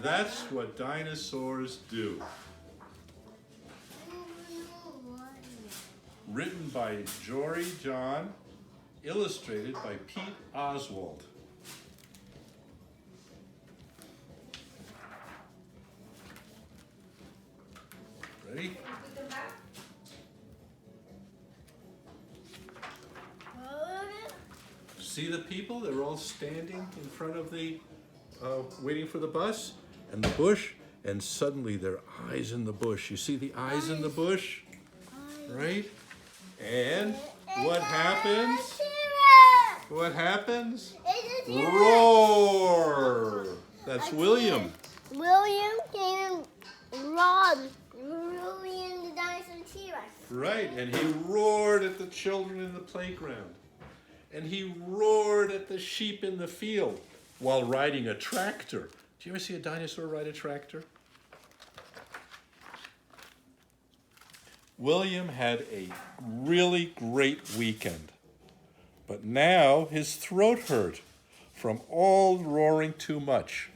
That's what dinosaurs do. Written by Jory John, illustrated by Pete Oswald. Ready? See the people? They're all standing in front of the, waiting for the bus and the bush, and suddenly there are eyes in the bush. You see the eyes in the bush? Right? And what happens? What happens? Roar! That's William. William came and roared. William the dinosaur T-Rex. Right, and he roared at the children in the playground. And he roared at the sheep in the field while riding a tractor. Do you ever see a dinosaur ride a tractor? William had a really great weekend, but now his throat hurt from all roaring too much.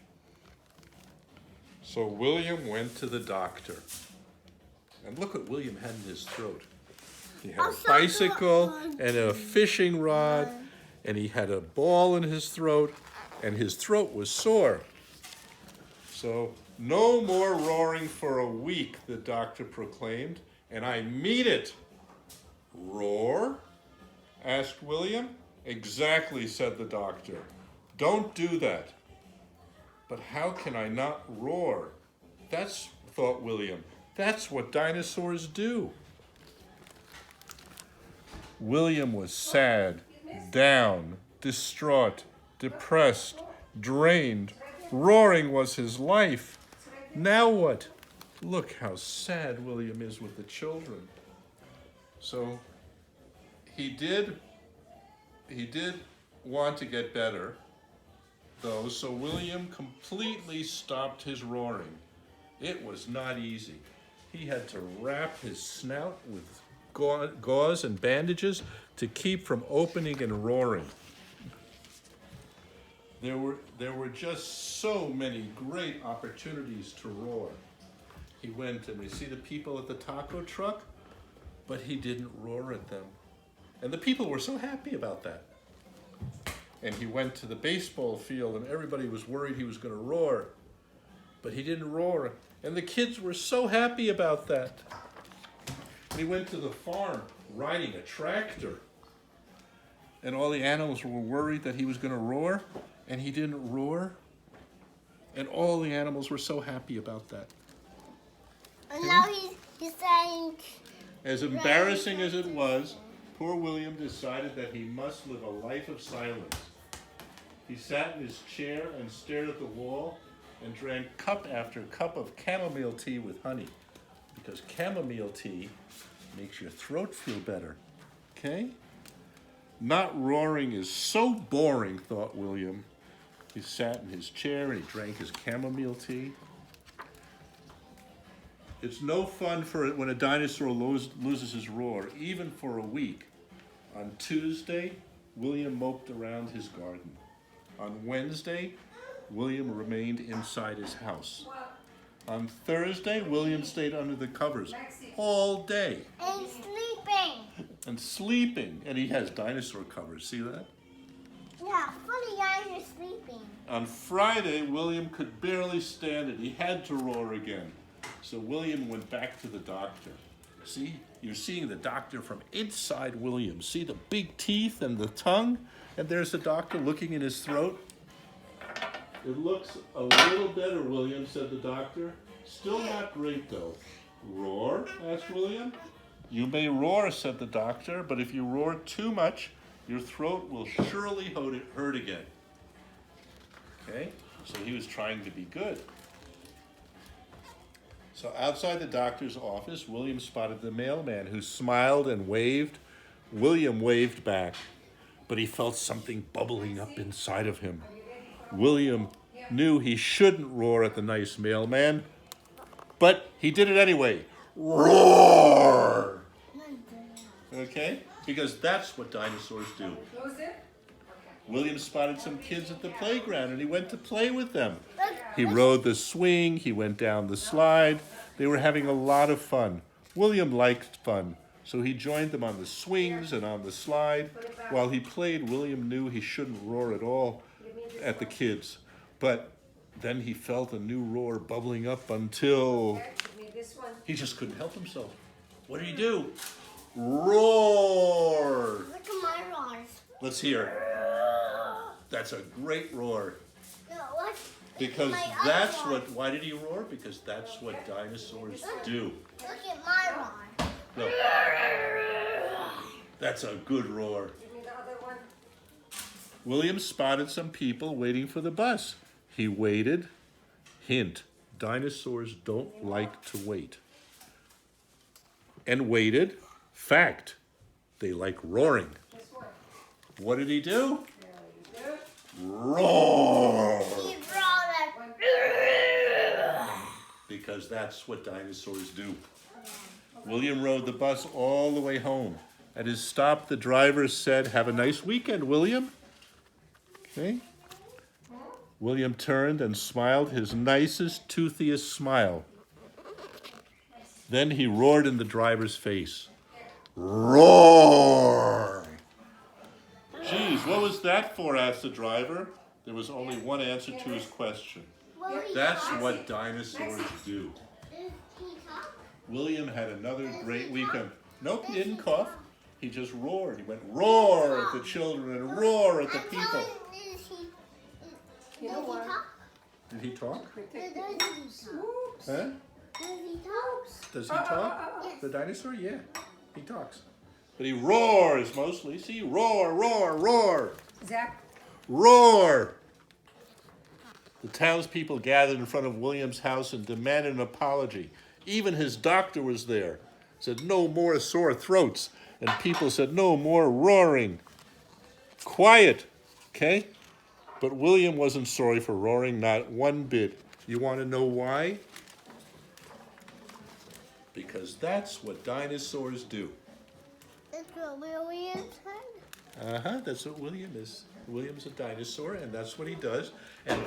So William went to the doctor. And look what William had in his throat. He had a bicycle and a fishing rod, and he had a ball in his throat, and his throat was sore. So, no more roaring for a week, the doctor proclaimed, and I mean it. Roar? Asked William. Exactly, said the doctor. Don't do that. But how can I not roar? Thought William, that's what dinosaurs do. William was sad, down, distraught, depressed, drained. Roaring was his life. Now what? Look how sad William is with the children. So he did want to get better, though, so William completely stopped his roaring. It was not easy. He had to wrap his snout with gauze and bandages to keep from opening and roaring. There were just so many great opportunities to roar. He went and we see the people at the taco truck, but he didn't roar at them. And the people were so happy about that. And he went to the baseball field and everybody was worried he was going to roar, but he didn't roar. And the kids were so happy about that. And he went to the farm riding a tractor. And all the animals were worried that he was going to roar, and he didn't roar. And all the animals were so happy about that. And now he's saying... As embarrassing as it was, poor William decided that he must live a life of silence. He sat in his chair and stared at the wall and drank cup after cup of chamomile tea with honey. Because chamomile tea makes your throat feel better, okay? Not roaring is so boring, thought William. He sat in his chair and he drank his chamomile tea. It's no fun when a dinosaur loses his roar, even for a week. On Tuesday, William moped around his garden. On Wednesday, William remained inside his house. On Thursday, William stayed under the covers all day. And sleeping. And sleeping. And he has dinosaur covers. See that? Yeah, funny guys are sleeping. On Friday, William could barely stand it. He had to roar again. So William went back to the doctor. See? You're seeing the doctor from inside William. See the big teeth and the tongue? And there's the doctor looking in his throat. It looks a little better, William, said the doctor. Still not great, though. Roar? Asked William. You may roar, said the doctor, but if you roar too much, your throat will surely hurt again. Okay? So he was trying to be good. So outside the doctor's office, William spotted the mailman who smiled and waved. William waved back, but he felt something bubbling up inside of him. William knew he shouldn't roar at the nice mailman, but he did it anyway. Roar! Okay? Because that's what dinosaurs do. William spotted some kids at the playground and he went to play with them. He rode the swing, he went down the slide. They were having a lot of fun. William liked fun, so he joined them on the swings and on the slide. While he played, William knew he shouldn't roar at all at the kids. But then he felt a new roar bubbling up until he just couldn't help himself. What did he do? Roar! Look at my roars. Let's hear. That's a great roar. No, what? Because My that's other what, why did he roar? Because that's what dinosaurs do. Look at my roar. No. That's a good roar. William spotted some people waiting for the bus. He waited. Hint, dinosaurs don't like to wait. And waited. Fact, they like roaring. What did he do? Roar! He roared. Because that's what dinosaurs do. William rode the bus all the way home. At his stop, the driver said, "Have a nice weekend, William." Okay. William turned and smiled his nicest, toothiest smile. Then he roared in the driver's face. Roar! Geez, what was that for? Asked the driver. There was only one answer to his question. That's what dinosaurs do. Did he talk? William had another great weekend. Nope, he didn't cough. He just roared. He went roar at the children and roar at the people. Did he talk? Did he talk? Does Huh? he talk? Does he talk? The dinosaur? Yeah, he talks. But he roars mostly. See, roar, roar, roar. Zach? Roar! The townspeople gathered in front of William's house and demanded an apology. Even his doctor was there. Said, "No more sore throats." And people said, "No more roaring." Quiet, okay? But William wasn't sorry for roaring, not one bit. You want to know why? Because that's what dinosaurs do. That's what William said. That's what William is. William's a dinosaur, and that's what he does. And